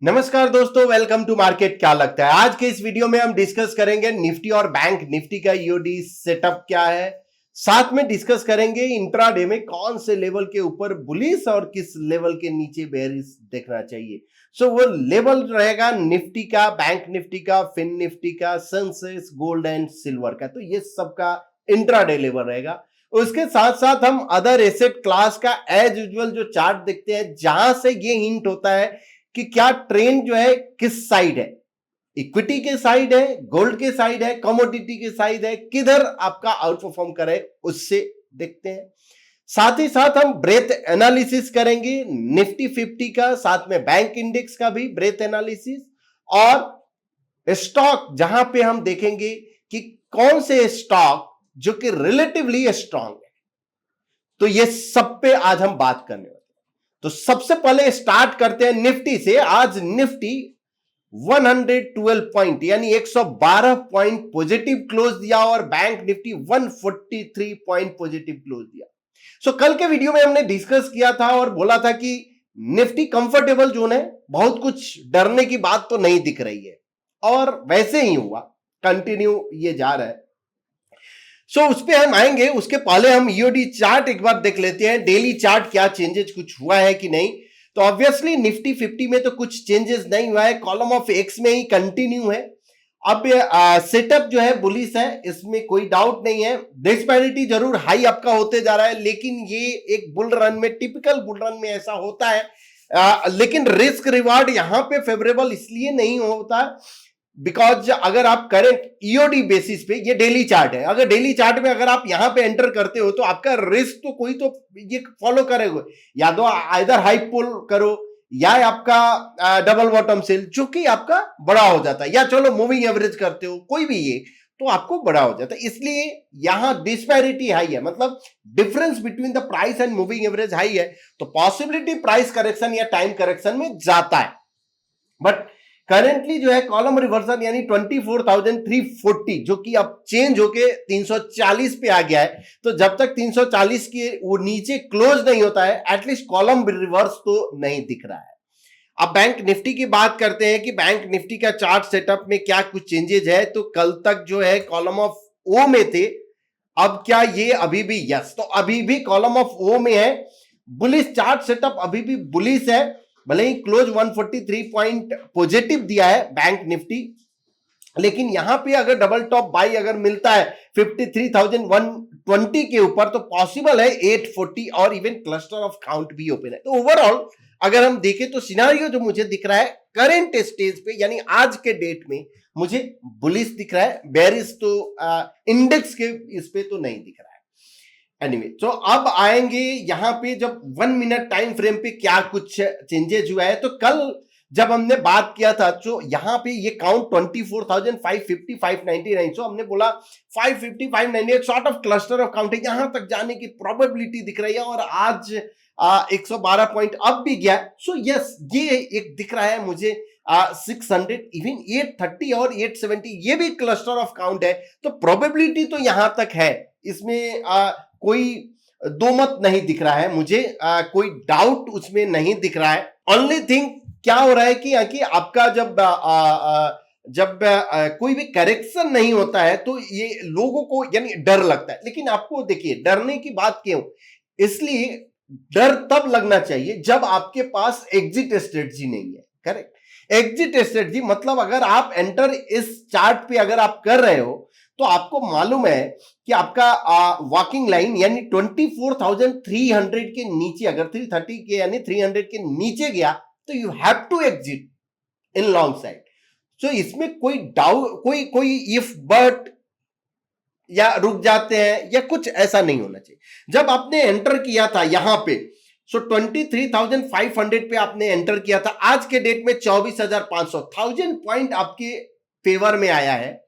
नमस्कार दोस्तों, welcome to market. क्या लगता है आज के इस वीडियो में हम डिस्कस करेंगे निफ्टी और बैंक निफ्टी का ईओडी सेटअप क्या है। साथ में डिस्कस करेंगे इंट्राडे में कौन से लेवल के ऊपर बुलिश और किस लेवल के नीचे बेरिश देखना चाहिए। सो वो लेवल रहेगा निफ्टी का, बैंक निफ्टी का, फिन निफ्टी का, सेंसेक्स, गोल्ड एंड सिल्वर का। तो ये सबका इंट्राडे लेवल रहेगा। उसके साथ साथ हम अदर एसेट क्लास का एज यूजुअल जो चार्ट देखते हैं, जहां से ये हिंट होता है कि क्या ट्रेंड जो है किस साइड है, इक्विटी के साइड है, गोल्ड के साइड है, कमोडिटी के साइड है, किधर आपका आउट परफॉर्म करे उससे देखते हैं। साथ ही साथ हम ब्रेथ एनालिसिस करेंगे निफ्टी 50 का, साथ में बैंक इंडेक्स का भी ब्रेथ एनालिसिस, और स्टॉक जहां पे हम देखेंगे कि कौन से स्टॉक जो कि रिलेटिवली स्ट्रांग है। तो ये सब पे आज हम बात करने वाले। तो सबसे पहले स्टार्ट करते हैं निफ्टी से। आज निफ्टी 112 पॉइंट यानी 112 पॉइंट पॉजिटिव क्लोज दिया और bank Nifty 143 point positive close दिया। सो कल के वीडियो में हमने डिस्कस किया था और बोला था कि निफ्टी कंफर्टेबल जोन है, बहुत कुछ डरने की बात तो नहीं दिख रही है, और वैसे ही हुआ, कंटिन्यू ये जा रहा है। सो उस पर हम आएंगे। उसके पहले हम ईओडी चार्ट एक बार देख लेते हैं, डेली चार्ट क्या चेंजेस कुछ हुआ है कि नहीं। तो ऑब्वियसली निफ्टी 50 में तो कुछ चेंजेस नहीं हुआ है, कॉलम ऑफ एक्स में ही कंटिन्यू है। अब सेटअप जो है बुलिश है, इसमें कोई डाउट नहीं है। डिस्पैरिटी जरूर हाई आपका होते जा रहा है, लेकिन ये एक बुल रन में, टिपिकल बुल रन में ऐसा होता है। लेकिन रिस्क रिवार्ड यहां पे फेवरेबल इसलिए नहीं होता बिकॉज अगर आप करेंट ईओडी बेसिस पे, ये डेली चार्ट है, अगर डेली चार्ट में अगर आप यहां पे एंटर करते हो तो आपका रिस्क तो कोई तो ये फॉलो करेगा, या तो आइदर हाई पुल करो या आपका डबल बॉटम सेल जो कि आपका बड़ा हो जाता है, या चलो मूविंग एवरेज करते हो, कोई भी ये तो आपको बड़ा हो जाता है। इसलिए यहां डिस्पैरिटी हाई है, मतलब difference between the price and moving average high है, तो पॉसिबिलिटी प्राइस करेक्शन या टाइम करेक्शन में जाता है। बट करेंटली जो है कॉलम रिवर्सन यानी 24,340 जो कि अब चेंज होके 340 पे आ गया है। तो जब तक 340 के वो नीचे क्लोज नहीं होता है, एटलीस्ट कॉलम रिवर्स तो नहीं दिख रहा है। अब बैंक निफ्टी की बात करते हैं कि बैंक निफ्टी का चार्ट सेटअप में क्या कुछ चेंजेस है। तो कल तक जो है कॉलम ऑफ ओ में थे, अब क्या ये अभी भी, यस, तो अभी भी कॉलम ऑफ ओ में है। बुलिश चार्ट सेटअप अभी भी बुलिश है, भले ही क्लोज 143 पॉइंट पॉजिटिव दिया है बैंक निफ्टी, लेकिन यहां पे अगर डबल टॉप बाई अगर मिलता है 53,120 के ऊपर तो पॉसिबल है 840, और इवन क्लस्टर ऑफ काउंट भी ओपन है। तो ओवरऑल अगर हम देखें तो सिनारियो जो मुझे दिख रहा है करंट स्टेज पे यानी आज के डेट में मुझे बुलिश दिख रहा है, बेरिश तो इंडेक्स के इस पे तो नहीं दिख रहा है। एनीवे, तो अब आएंगे यहां पे जब 1 मिनट टाइम फ्रेम पे क्या कुछ चेंजेस हुआ है। तो कल जब हमने बात किया था तो यहां पे ये काउंट 24,550 599, सो हमने बोला 550 598 sort of cluster of count है, यहां तक जाने की प्रोबेबिलिटी दिख रही है, और आज 112 पॉइंट अब भी गया। सो यस, ये एक दिख रहा है मुझे 600, इवन 830 और 870 ये भी क्लस्टर ऑफ काउंट है। तो प्रोबेबिलिटी तो यहां तक है, इसमें कोई दो मत नहीं दिख रहा है मुझे, कोई डाउट उसमें नहीं दिख रहा है। ओनली थिंग क्या हो रहा है कि आपका जब कोई भी करेक्शन नहीं होता है तो ये लोगों को यानी डर लगता है। लेकिन आपको देखिए डरने की बात क्यों, इसलिए डर तब लगना चाहिए जब आपके पास एग्जिट स्ट्रेटजी नहीं है। करेक्ट, एग्जिट स्ट्रेटजी मतलब अगर आप एंटर इस चार्ट पे अगर आप कर रहे हो तो आपको मालूम है कि आपका वॉकिंग लाइन यानी 24,300 के नीचे, अगर 330 के यानी 300 के नीचे गया तो you have to exit in long side. So इसमें कोई डाउट, कोई इफ बट या रुक जाते हैं या कुछ ऐसा नहीं होना चाहिए। जब आपने एंटर किया था यहां पे, सो 23,500 पे आपने एंटर किया था, आज के डेट में 24,500, 1000 पॉइंट आपके फेवर में आया है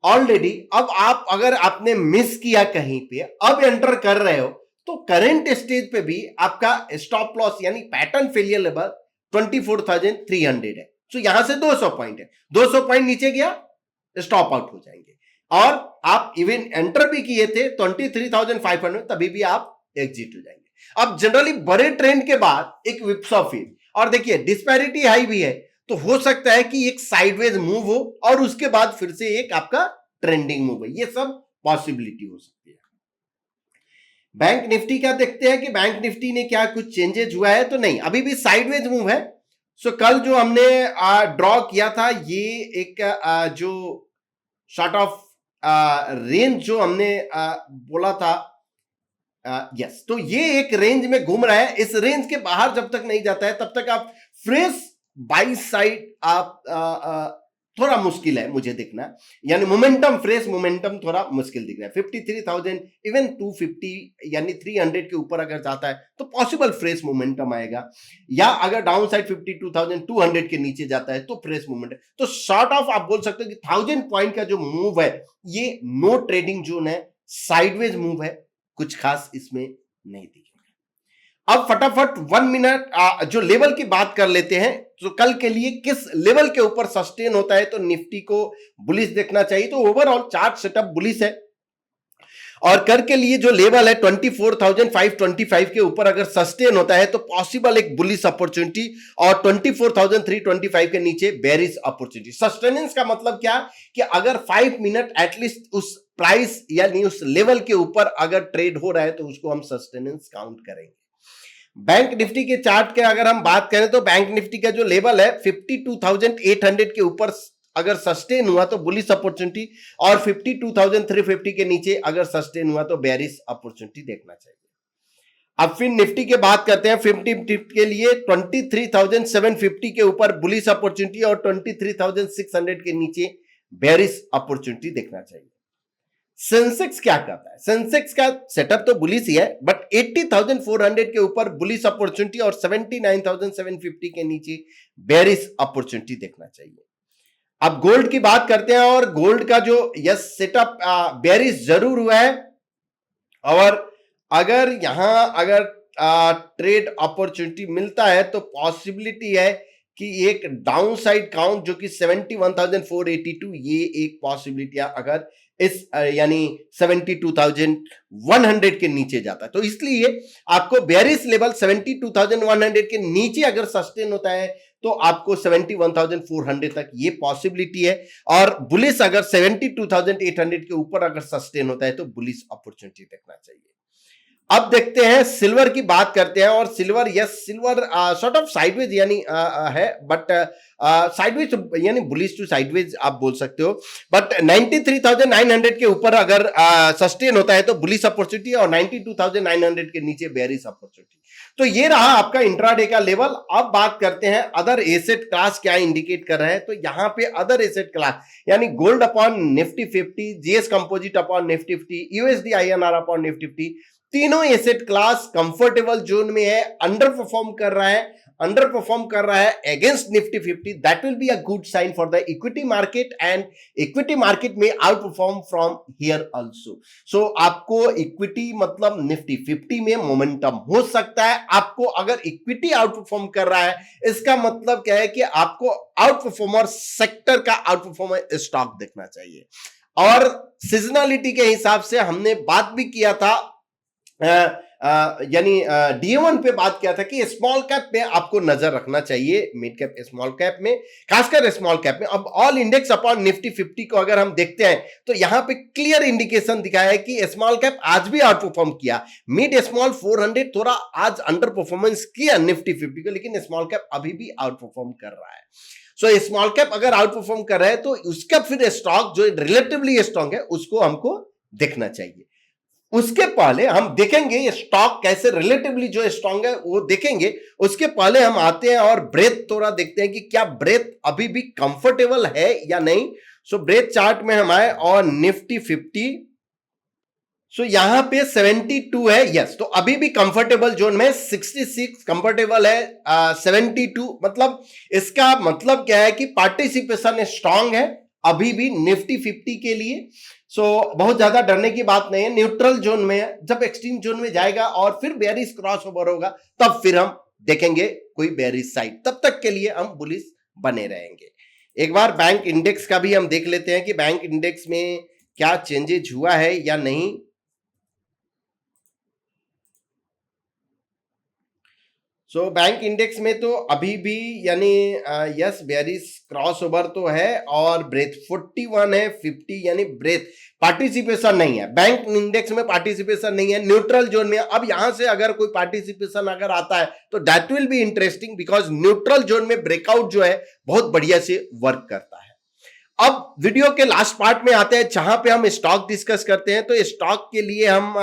ऑलरेडी। अब आप अगर आपने मिस किया कहीं पे, अब एंटर कर रहे हो, तो करंट स्टेज पे भी आपका स्टॉप लॉस यानी पैटर्न फेलियर लेवल 24,300 है। तो यहां से 200 पॉइंट है, 200 पॉइंट नीचे गया स्टॉप आउट हो जाएंगे। और आप इवन एंटर भी किए थे 23,500, तभी भी आप एग्जिट हो जाएंगे। अब जनरली बड़े ट्रेंड के बाद एक विप्सॉ फील, और देखिए डिस्पैरिटी हाई भी है, तो हो सकता है कि एक साइडवेज मूव हो और उसके बाद फिर से एक आपका ट्रेंडिंग मूव है, ये सब पॉसिबिलिटी हो सकती है। बैंक निफ्टी का देखते हैं कि बैंक निफ्टी ने क्या कुछ चेंजेस हुआ है, तो नहीं, अभी भी साइडवेज मूव है। सो कल जो हमने ड्रॉ किया था, ये एक जो शॉर्ट ऑफ रेंज जो हमने बोला था, यस, तो ये एक रेंज में घूम रहा है। इस रेंज के बाहर जब तक नहीं जाता है तब तक आप फ्रेश बाई साइड आप थोड़ा मुश्किल है मुझे दिखना, यानी मोमेंटम, फ्रेश मोमेंटम थोड़ा मुश्किल दिख रहा है। 53,000 इवन 250 यानी 300 के ऊपर अगर जाता है तो पॉसिबल फ्रेश मोमेंटम आएगा, या अगर डाउन साइड 52,200 के नीचे जाता है तो फ्रेश मोमेंटम। तो शॉर्ट ऑफ आप बोल सकते हो कि 1000 पॉइंट का जो मूव है ये नो ट्रेडिंग जोन है, साइडवेज मूव है, कुछ खास इसमें नहीं दिखेगा। अब फटाफट 1 मिनट जो लेवल की बात कर लेते हैं, तो कल के लिए किस लेवल के ऊपर सस्टेन होता है तो निफ्टी को बुलिश देखना चाहिए। तो ओवरऑल चार्ट सेटअप बुलिश है, और कर के लिए जो लेवल है 24,525 के ऊपर अगर सस्टेन होता है तो पॉसिबल एक बुलिश अपॉर्चुनिटी, और 24,325 के नीचे बेरिश अपॉर्चुनिटी। सस्टेनेंस का मतलब क्या कि अगर 5 मिनट एटलीस्ट उस प्राइस यानी उस लेवल के ऊपर अगर ट्रेड हो रहा है तो उसको हम सस्टेनेंस काउंट करेंगे। बैंक निफ्टी के चार्ट के अगर हम बात करें तो बैंक निफ्टी का जो लेवल है 52,800 के ऊपर अगर सस्टेन हुआ तो बुलिश अपॉर्चुनिटी, और 52,350 के नीचे अगर सस्टेन हुआ तो बेरिश अपॉर्चुनिटी देखना चाहिए। अब फिर निफ्टी के बात करते हैं। 50 के लिए 23,750 के ऊपर बुलिश अपॉर्चुनिटी और 23,600 के नीचे बेरिश अपॉर्चुनिटी देखना चाहिए। सेंसेक्स क्या करता है? सेंसेक्स का सेटअप तो बुलिश ही है, बट 80,400 के ऊपर बुलिश अपॉर्चुनिटी और 79,750 के नीचे बेरिश अपॉर्चुनिटी देखना चाहिए। अब गोल्ड की बात करते हैं, और गोल्ड का जो यस सेटअप बेरिश जरूर हुआ है, और अगर यहां अगर ट्रेड अपॉर्चुनिटी मिलता है तो पॉसिबिलिटी है कि एक डाउन साइड काउंट जो कि 71,482, ये एक पॉसिबिलिटी है अगर इस यानी 72,100 के नीचे जाता है। तो इसलिए आपको बेरिश लेवल 72,100 के नीचे अगर सस्टेन होता है तो आपको 71,400 तक ये पॉसिबिलिटी है, और बुलिश अगर 72,800 के ऊपर अगर सस्टेन होता है तो बुलिश अपॉर्चुनिटी देखना चाहिए। अब देखते हैं सिल्वर की बात करते हैं, और silver, yes, silver sort of sideways यानी है, बट साइडवेज यानी बुलिश टू साइडवेज आप बोल सकते हो, बट 93,900 के ऊपर अगर सस्टेन होता है तो बुलिश अपॉर्चुनिटी, और 92,900 के नीचे बेरिश अपॉर्चुनिटी। तो ये रहा आपका इंट्राडे का लेवल। अब बात करते हैं अदर एसेट क्लास क्या इंडिकेट कर रहा है। तो यहां पे अदर एसेट क्लास यानी gold upon Nifty 50, GS composite upon Nifty 50, USD INR upon Nifty 50, तीनों एसेट क्लास कंफर्टेबल जोन में है, अंडर परफॉर्म कर रहा है against Nifty 50। That will be a good sign for the equity market, and equity market में outperform from here also. So आपको equity मतलब Nifty 50 में मोमेंटम हो सकता है। आपको अगर इक्विटी आउट परफॉर्म कर रहा है, इसका मतलब क्या है कि आपको आउट परफॉर्मर सेक्टर का आउट परफॉर्मर स्टॉक देखना चाहिए। और सीजनलिटी के हिसाब से हमने बात भी किया था, यानी DA1 पे बात किया था कि स्मॉल कैप पे आपको नजर रखना चाहिए, मिड कैप स्मॉल कैप में, खासकर स्मॉल कैप में। अब ऑल इंडेक्स अपॉन निफ्टी 50 को अगर हम देखते हैं तो यहां पे क्लियर इंडिकेशन दिखाया है कि स्मॉल कैप आज भी आउट परफॉर्म किया, मिड स्मॉल 400 थोड़ा आज अंडर परफॉर्मेंस किया निफ्टी 50 को, लेकिन स्मॉल कैप अभी भी आउट परफॉर्म कर रहा है। सो स्मॉल कैप अगर आउट परफॉर्म कर रहा है तो उसका फिर स्टॉक जो रिलेटिवली स्ट्रॉन्ग है उसको हमको देखना चाहिए। उसके पहले हम देखेंगे स्टॉक कैसे रिलेटिवली जो स्ट्रॉन्ग है वो देखेंगे। उसके पहले हम आते हैं और ब्रेथ थोड़ा देखते हैं कि क्या ब्रेथ अभी भी कंफर्टेबल है या नहीं। सो ब्रेथ चार्ट में हम आए और निफ्टी 50, सो यहां पे 72 है, यस, तो अभी भी कंफर्टेबल जोन में। 66 कंफर्टेबल है, 72 मतलब इसका मतलब क्या है कि पार्टिसिपेशन स्ट्रांग है अभी भी निफ्टी 50 के लिए। सो बहुत ज्यादा डरने की बात नहीं है, न्यूट्रल जोन में है। जब एक्सट्रीम जोन में जाएगा और फिर बेयरिश क्रॉस ओवर होगा तब फिर हम देखेंगे कोई बेयरिश साइड, तब तक के लिए हम बुलिश बने रहेंगे। एक बार बैंक इंडेक्स का भी हम देख लेते हैं कि बैंक इंडेक्स में क्या चेंजेज हुआ है या नहीं। सो बैंक इंडेक्स में तो अभी भी यानी यस बेयरिश क्रॉस ओवर तो है और ब्रेथ 41 है, 50 यानी ब्रेथ पार्टिसिपेशन नहीं है। बैंक इंडेक्स में पार्टिसिपेशन नहीं है, न्यूट्रल जोन में। अब यहां से अगर कोई पार्टिसिपेशन अगर आता है तो that will be interesting, because neutral zone में ब्रेकआउट जो है बहुत बढ़िया से वर्क करता है। अब वीडियो के लास्ट पार्ट में आते हैं जहां पे हम स्टॉक डिस्कस करते हैं। तो स्टॉक के लिए हम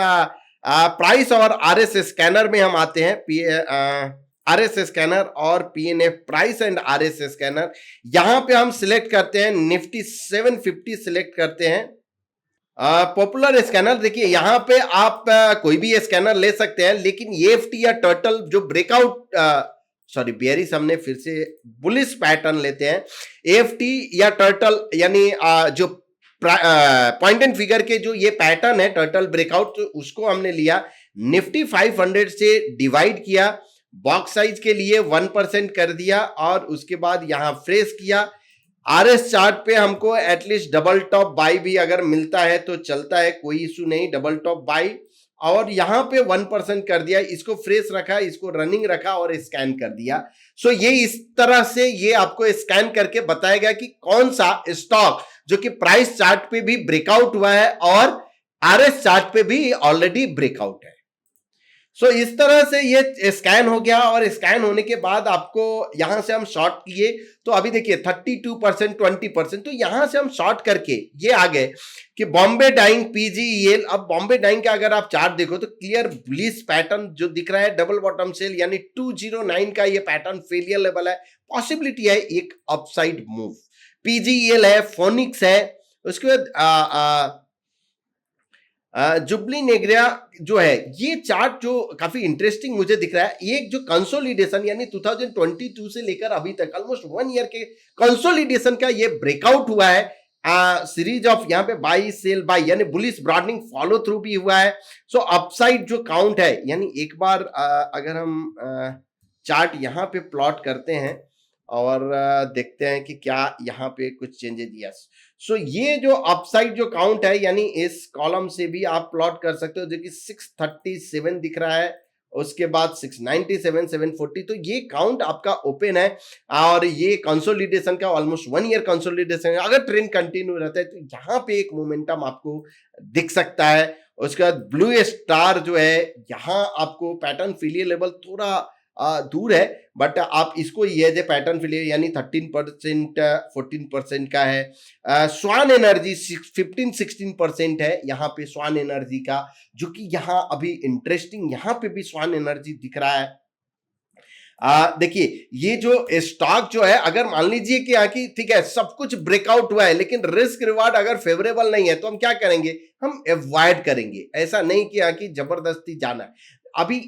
प्राइस और आरएस स्कैनर में हम आते हैं। आरएस स्कैनर और PNF price and RS scanner, यहां पे हम सिलेक्ट करते हैं निफ्टी 750 सिलेक्ट करते हैं। पॉपुलर स्कैनर देखिए, यहां पे आप कोई भी स्कैनर ले सकते हैं, लेकिन एएफटी या टर्टल जो ब्रेकआउट सॉरी बेयरिश हमने फिर से बुलिश पैटर्न लेते हैं। एएफटी या टर्टल यानी जो पॉइंट एंड फिगर के जो ये पैटर्न है टर्टल ब्रेकआउट, तो उसको हमने लिया, निफ्टी 500 से डिवाइड किया, बॉक्स साइज के लिए 1% कर दिया और उसके बाद यहां फ्रेश किया। आरएस चार्ट पे हमको एटलीस्ट डबल टॉप बाई भी अगर मिलता है तो चलता है, कोई इशू नहीं, डबल टॉप बाई, और यहां पे 1% कर दिया, इसको फ्रेश रखा, इसको रनिंग रखा और स्कैन कर दिया। सो ये इस तरह से ये आपको स्कैन करके बताएगा कि कौन सा स्टॉक जो कि प्राइस चार्ट पे भी ब्रेकआउट हुआ है और आरएस चार्ट पे भी ऑलरेडी ब्रेकआउट है। सो इस तरह से ये स्कैन हो गया और स्कैन होने के बाद आपको यहां से हम शॉर्ट किए, तो अभी देखिए 32%, 20%, तो यहां से हम शॉर्ट करके ये आ गए कि बॉम्बे डाइंग पीजीईएल। अब बॉम्बे डाइंग का अगर आप चार्ट देखो तो क्लियर बुलिश पैटर्न जो दिख रहा है, डबल बॉटम सेल यानी 209 का ये पैटर्न फेलियर लेवल है, पॉसिबिलिटी है एक अपसाइड मूव। पीजीईएल है, फोनिक्स है, उसके बाद जुबली नेग्रिया जो है, ये चार्ट जो काफी इंटरेस्टिंग मुझे दिख रहा है, एक जो कंसोलिडेशन यानी 2022 से लेकर अभी तक ऑलमोस्ट 1 ईयर के कंसोलिडेशन का ये ब्रेकआउट हुआ है। सीरीज ऑफ यहाँ पे बाई सेल बाई यानी बुलिश ब्रॉडनिंग फॉलो थ्रू भी हुआ है। सो अपसाइड जो काउंट है, यानी एक बार अगर हम चार्ट यहाँ पे प्लॉट करते हैं और देखते हैं कि क्या यहाँ पे कुछ चेंजेस। यस, सो ये जो अपसाइड जो काउंट है, यानी इस कॉलम से भी आप प्लॉट कर सकते हो, जो कि 637 दिख रहा है, उसके बाद 697, 740, तो ये काउंट आपका ओपन है और ये कंसोलिडेशन का ऑलमोस्ट 1 ईयर कंसोलिडेशन है। अगर ट्रेंड कंटिन्यू रहता है तो यहाँ पे एक मोमेंटम आपको दिख सकता है। उसके बाद ब्लू स्टार जो है, यहाँ आपको पैटर्न फेलियर लेवल थोड़ा दूर है, बट आप इसको ये जो पैटर्न फेलियर यानी 13%, 14% का है। स्वान एनर्जी 15-16% है यहाँ पे स्वान एनर्जी का, जो कि यहाँ अभी इंटरेस्टिंग, यहाँ पे भी स्वान एनर्जी दिख रहा है। देखिए ये जो स्टॉक जो है, अगर मान लीजिए कि यहाँ की ठीक है सब कुछ ब्रेकआउट हुआ है, लेकिन रिस्क रिवार्ड अगर फेवरेबल नहीं है तो हम क्या करेंगे, हम अवॉइड करेंगे। ऐसा नहीं कि यहाँ की जबरदस्ती जाना है। अभी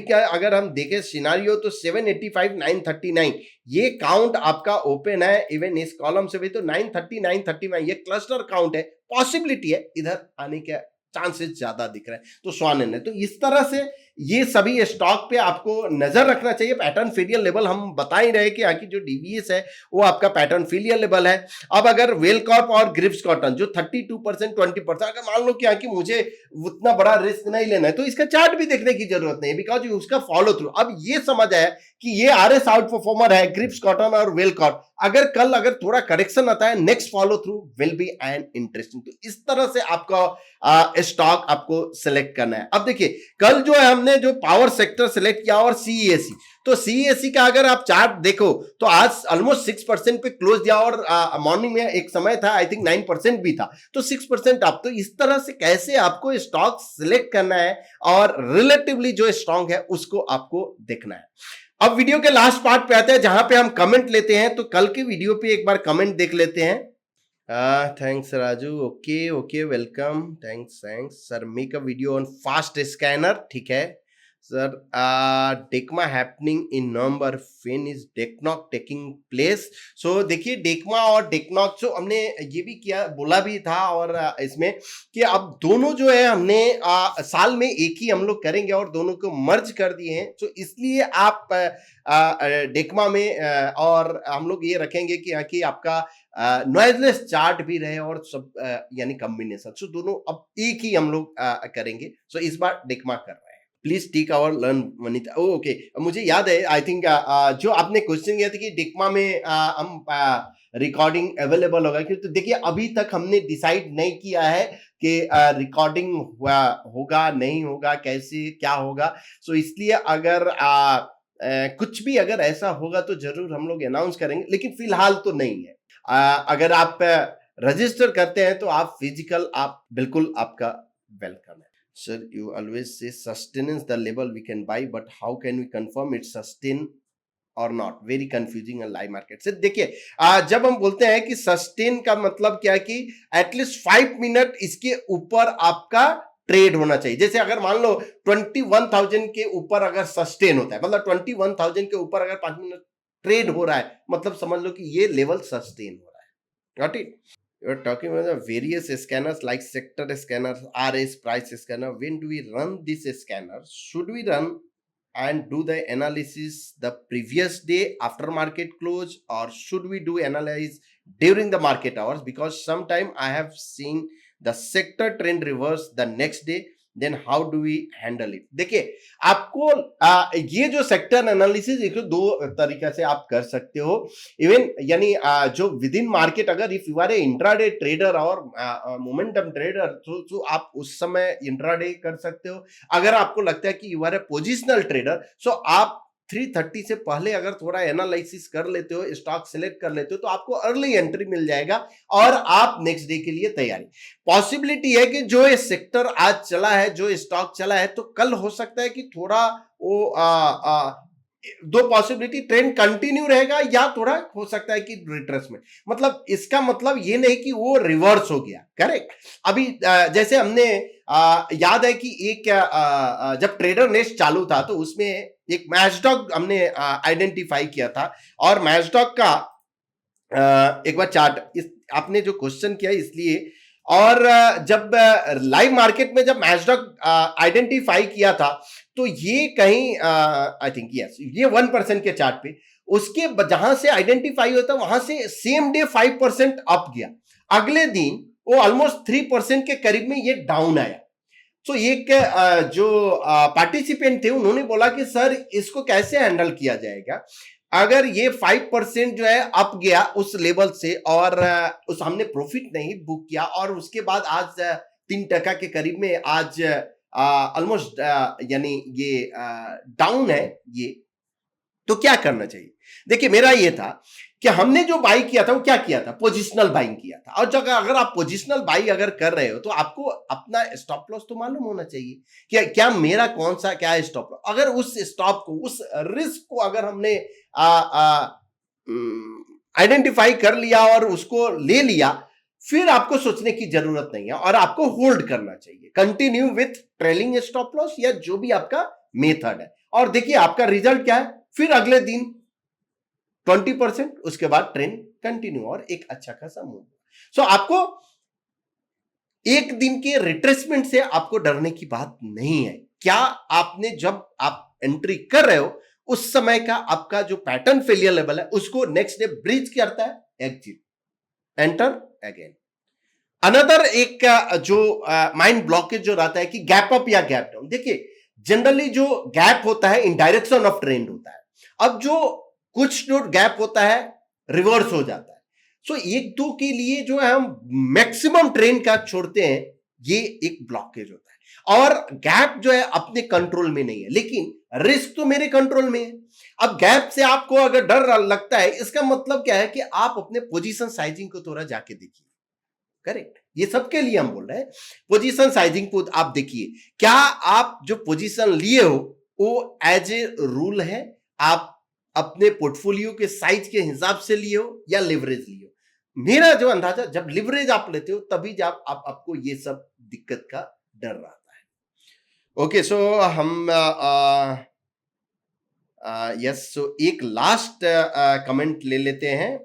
क्या, अगर हम देखें सिनारियो, तो 785, 939 ये काउंट आपका ओपन है। इवन इस कॉलम से भी तो 930, 931 ये क्लस्टर काउंट है, पॉसिबिलिटी है इधर आने के चांसेस ज्यादा दिख रहे हैं। तो स्वान है, तो इस तरह से ये सभी स्टॉक पे आपको नजर रखना चाहिए। पैटर्न फेलियर लेवल हम बता ही रहे कि यहाँ की जो डीवीएस है वो आपका पैटर्न फेलियर लेवल है। अब अगर वेलकॉर्प और ग्रिप्स कॉटन जो 32%, 20%, अगर मान लो कि यहाँ की मुझे उतना बड़ा रिस्क नहीं लेना है तो इसका चार्ट भी देखने की जरूरत नहीं है, बिकॉज उसका फॉलो थ्रू। अब ये समझ आया कि ये आरएस आउट परफॉर्मर है, ग्रिप्स कॉटन और वेलकॉर्प। अगर थोड़ा करेक्शन आता है, next follow through will be an interesting. तो इस तरह से आपका स्टॉक आपको सिलेक्ट करना है। अब देखिए कल जो है हमने जो पावर सेक्टर सिलेक्ट किया और सीईएससी, तो सीईएससी का अगर आप चार्ट देखो तो आज ऑलमोस्ट 6% पे क्लोज दिया और मॉर्निंग में एक समय था आई थिंक 9% भी था, तो 6% आप। तो इस तरह से कैसे आपको स्टॉक सिलेक्ट करना है और रिलेटिवली जो स्ट्रांग है उसको आपको देखना है। अब वीडियो के लास्ट पार्ट पे आते हैं जहां पे हम कमेंट लेते हैं। तो कल के वीडियो पे एक बार कमेंट देख लेते हैं। Thanks Raju, okay welcome, thanks sir. Make a video on fast scanner, ठीक है sir. Dekma happening in November, when is Decknock taking place? So देखिए डेकमा और डेकनॉक जो हमने ये भी किया, बोला भी था और इसमें कि अब दोनों जो है हमने साल में एक ही हम लोग करेंगे और दोनों को मर्ज कर दिए हैं। तो इसलिए आप डेकमा में और हम लोग ये रखेंगे कि यहाँ की आपका नॉइजलेस चार्ट भी रहे और सब यानी कॉम्बिनेशन। सो दोनों अब एक ही हम लोग करेंगे। सो इस बार डेकमा कर रहे हैं। Please take our learn Vanita. Oh okay, मुझे याद है, आई थिंक जो आपने क्वेश्चन किया था कि डिकमा में हम रिकॉर्डिंग अवेलेबल होगा कि, तो देखिए अभी तक हमने डिसाइड नहीं किया है कि रिकॉर्डिंग होगा नहीं होगा, कैसे क्या होगा। सो इसलिए अगर कुछ भी अगर ऐसा होगा तो जरूर हम लोग अनाउंस करेंगे, लेकिन फिलहाल तो नहीं है। अगर आप रजिस्टर करते हैं तो आप फिजिकल, आप बिल्कुल आपका वेलकम है। Sir, you always say sustenance the level we can buy, but how can we confirm it's sustain or not? Very confusing and live market से। देखिए जब हम बोलते हैं कि सस्टेन का मतलब क्या है कि एटलीस्ट 5 मिनट इसके ऊपर आपका ट्रेड होना चाहिए। जैसे अगर मान लो 21,000 के ऊपर अगर सस्टेन होता है, मतलब 21,000 के ऊपर अगर 5 मिनट ट्रेड हो रहा है, मतलब समझ लो कि ये लेवल सस्टेन हो रहा है। Got it? You're talking about the various scanners like sector scanner, RS price scanner. When do we run this scanner? Should we run and do the analysis the previous day after market close, or should we do analyze during the market hours? Because sometime I have seen the sector trend reverse the next day. Then how do we handle it? देखिए आपको ये जो sector analysis एक दो तरीका से आप कर सकते हो। इवन यानी जो विद इन मार्केट, अगर if you are a intraday trader और मोमेंटम ट्रेडर, तो आप उस समय इंट्राडे कर सकते हो। अगर आपको लगता है कि you are a positional trader, so आप 3:30 से पहले अगर थोड़ा एनालिसिस कर लेते हो, स्टॉक सिलेक्ट कर लेते हो, तो आपको अर्ली एंट्री मिल जाएगा और आप नेक्स्ट डे के लिए तैयारी। पॉसिबिलिटी है कि जो ये सेक्टर आज चला है, जो स्टॉक चला है, तो कल हो सकता है कि थोड़ा वो दो पॉसिबिलिटी, ट्रेंड कंटिन्यू रहेगा या थोड़ा हो सकता है कि रिट्रेसमेंट। मतलब इसका मतलब ये नहीं कि वो रिवर्स हो गया। करेक्ट? अभी जैसे हमने याद है कि एक जब ट्रेडर नेस्ट चालू था तो उसमें एक मैचडॉग हमने आइडेंटिफाई किया था, और मैचडॉग का एक बार चार्ट आपने जो क्वेश्चन किया इसलिए, और जब लाइव मार्केट में जब मैचडॉग आइडेंटिफाई किया था तो ये कहीं आई थिंक यस ये 1% के चार्ट पे, उसके जहां से आइडेंटिफाई होता वहां से सेम डे 5% अप गया, अगले दिन वो ऑलमोस्ट 3% के करीब में ये डाउन आया। तो एक जो पार्टिसिपेंट थे उन्होंने बोला कि सर इसको कैसे हैंडल किया जाएगा अगर ये 5% जो है अप गया उस लेवल से, और उस हमने प्रॉफिट नहीं बुक किया, और उसके बाद आज 3% के करीब में आज ऑलमोस्ट यानी ये डाउन है ये, तो क्या करना चाहिए? देखिए मेरा ये था कि हमने जो बाई किया था वो क्या किया था, पोजिशनल बाइंग किया था। और जगह अगर आप पोजिशनल बाई अगर कर रहे हो तो आपको अपना स्टॉप लॉस तो मालूम होना चाहिए कि क्या मेरा कौन सा क्या है स्टॉप लॉस। अगर उस स्टॉप को, उस रिस्क को अगर हमने आइडेंटिफाई कर लिया और उसको ले लिया, फिर आपको सोचने की जरूरत नहीं है और आपको होल्ड करना चाहिए, continue with trailing stop loss या जो भी आपका मेथड है। और देखिए आपका रिजल्ट क्या है, फिर अगले दिन 20%, उसके बाद ट्रेंड कंटिन्यू और एक अच्छा खासा मूव। सो आपको एक दिन के रिट्रेसमेंट से आपको डरने की बात नहीं है। क्या आपने जब आप एंट्री कर रहे हो उस समय का आपका जो पैटर्न फेलियर लेवल है उसको नेक्स्ट डे ब्रीच करता है, एग्जिट, एंटर अगेन। अनदर एक जो माइंड ब्लॉकेज जो रहता है कि गैप अप या गैप डाउन। देखिए जनरली जो गैप होता है इन डायरेक्शन ऑफ ट्रेंड होता है, अब जो कुछ जो गैप होता है रिवर्स हो जाता है। सो एक दो के लिए जो है हम मैक्सिमम ट्रेंड का छोड़ते हैं, ये एक ब्लॉकेज होता है। और गैप जो है अपने कंट्रोल में नहीं है, लेकिन रिस्क तो मेरे कंट्रोल में है। अब गैप से आपको अगर डर लगता है, इसका मतलब क्या है कि आप अपने पोजीशन साइजिंग को थोड़ा जाके देखिए। करेक्ट? ये सबके लिए हम बोल रहे हैं, पोजीशन साइजिंग को आप देखिए, क्या आप जो पोजीशन लिए हो वो एज ए रूल है, आप अपने पोर्टफोलियो के साइज के हिसाब से लिए हो या लिवरेज लिए हो। मेरा जो अंदाजा, जब लिवरेज आप लेते हो तभी जब आपको ये सब दिक्कत का डर रहता है। ओके, सो हम यस, सो एक लास्ट कमेंट ले लेते हैं।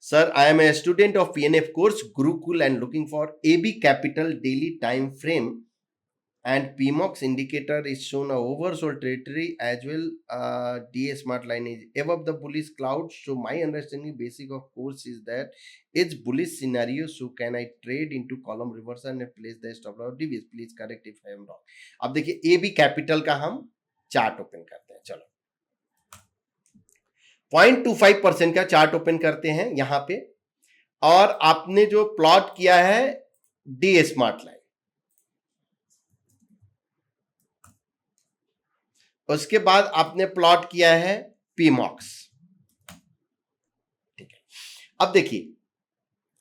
Sir, I am a student of PNF course Gurukul and looking for AB Capital daily time frame and PMOX indicator is shown a oversold territory as well. DA smart line is above the bullish cloud. So my understanding basic of course is that it's bullish scenario. So can I trade into column reversal and place the stop loss DBS? Please correct if I am wrong. अब देखिए AB capital का हम chart open करते हैं. चलो 0.25% का chart open करते हैं यहां पे, और आपने जो प्लॉट किया है DA स्मार्ट लाइन, उसके बाद आपने प्लॉट किया है PMOX. ठीक है, अब देखिए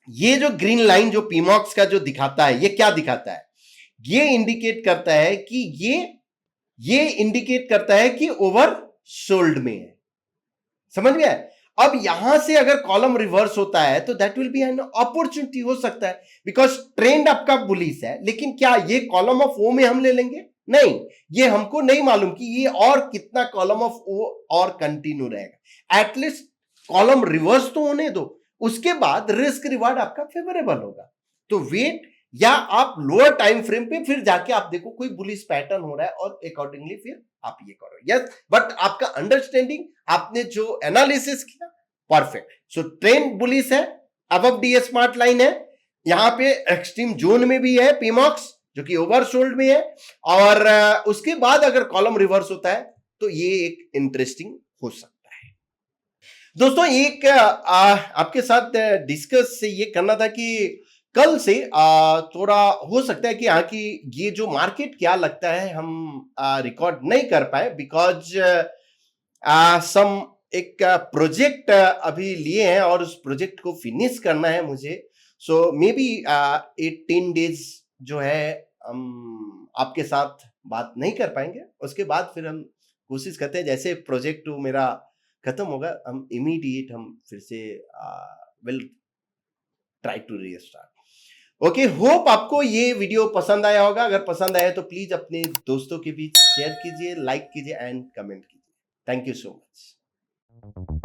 ये जो ग्रीन लाइन जो PMOX का जो दिखाता है, ये क्या दिखाता है? ये इंडिकेट करता है कि ये इंडिकेट करता है कि ओवर सोल्ड में है. समझ गया? अब यहां से अगर कॉलम रिवर्स होता है तो that will B an opportunity, हो सकता है, बिकॉज ट्रेंड आपका बुलिश है. लेकिन क्या ये कॉलम ऑफ ओ में हम ले लेंगे? नहीं, ये हमको नहीं मालूम कि ये और कितना कॉलम ऑफ ओ और कंटिन्यू रहेगा. एटलीस्ट कॉलम रिवर्स तो होने दो, उसके बाद रिस्क रिवार्ड आपका फेवरेबल होगा. तो वेट, या आप लोअर टाइम फ्रेम पे फिर जाके आप देखो कोई बुलिश पैटर्न हो रहा है और अकॉर्डिंगली फिर आप ये करो. यस, बट आपका अंडरस्टैंडिंग, आपने जो एनालिसिस किया, परफेक्ट. सो ट्रेंड बुलिश है, अबव डीए स्मार्ट लाइन है, यहां पे एक्सट्रीम जोन में भी है PMOX जो कि ओवरसोल्ड में है, और उसके बाद अगर कॉलम रिवर्स होता है तो ये एक इंटरेस्टिंग हो सकता है. दोस्तों एक आपके साथ डिस्कस से ये करना था कि कल से थोड़ा हो सकता है कि यहाँ की ये जो मार्केट क्या लगता है हम रिकॉर्ड नहीं कर पाए, बिकॉज सम एक प्रोजेक्ट अभी लिए हैं और उस प्रोजेक्ट को फिनिश करना है मुझे. सो मे बी 18 डेज जो है हम आपके साथ बात नहीं कर पाएंगे. उसके बाद फिर हम कोशिश करते हैं जैसे प्रोजेक्ट मेरा खत्म होगा हम इमीडिएट हम फिर से will try to restart. Okay, hope आपको ये वीडियो पसंद आया होगा. अगर पसंद आया तो प्लीज अपने दोस्तों के बीच शेयर कीजिए, लाइक कीजिए एंड कमेंट कीजिए. Thank you so much.